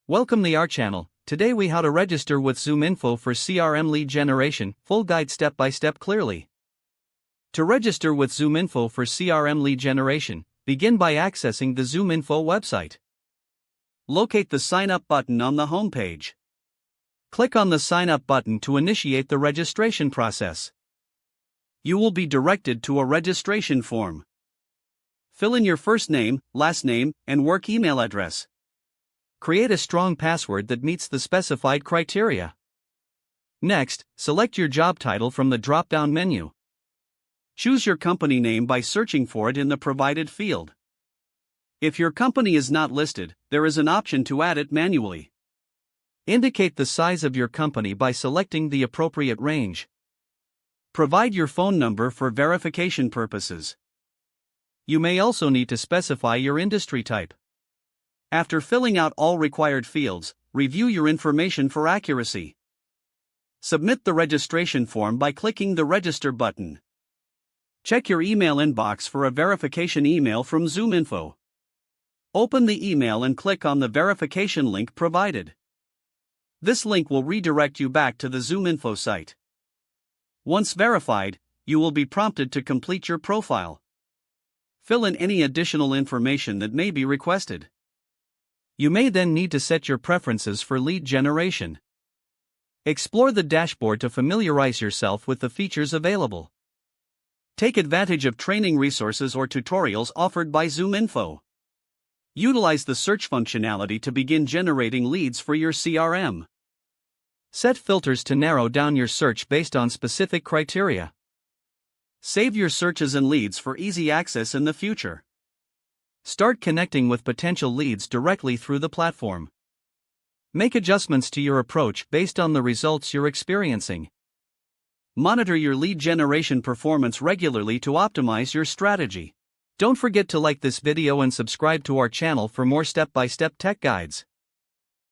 Welcome to our channel. Today we how to register with ZoomInfo for CRM lead generation, full guide step by step clearly. To register with ZoomInfo for CRM lead generation, begin by accessing the ZoomInfo website. Locate the sign up button on the home page. Click on the sign up button to initiate the registration process. You will be directed to a registration form. Fill in your first name, last name, and work email address. Create a strong password that meets the specified criteria. Next, select your job title from the drop-down menu. Choose your company name by searching for it in the provided field. If your company is not listed, there is an option to add it manually. Indicate the size of your company by selecting the appropriate range. Provide your phone number for verification purposes. You may also need to specify your industry type. After filling out all required fields, review your information for accuracy. Submit the registration form by clicking the Register button. Check your email inbox for a verification email from ZoomInfo. Open the email and click on the verification link provided. This link will redirect you back to the ZoomInfo site. Once verified, you will be prompted to complete your profile. Fill in any additional information that may be requested. You may then need to set your preferences for lead generation. Explore the dashboard to familiarize yourself with the features available. Take advantage of training resources or tutorials offered by ZoomInfo. Utilize the search functionality to begin generating leads for your CRM. Set filters to narrow down your search based on specific criteria. Save your searches and leads for easy access in the future. Start connecting with potential leads directly through the platform. Make adjustments to your approach based on the results you're experiencing. Monitor your lead generation performance regularly to optimize your strategy. Don't forget to like this video and subscribe to our channel for more step-by-step tech guides.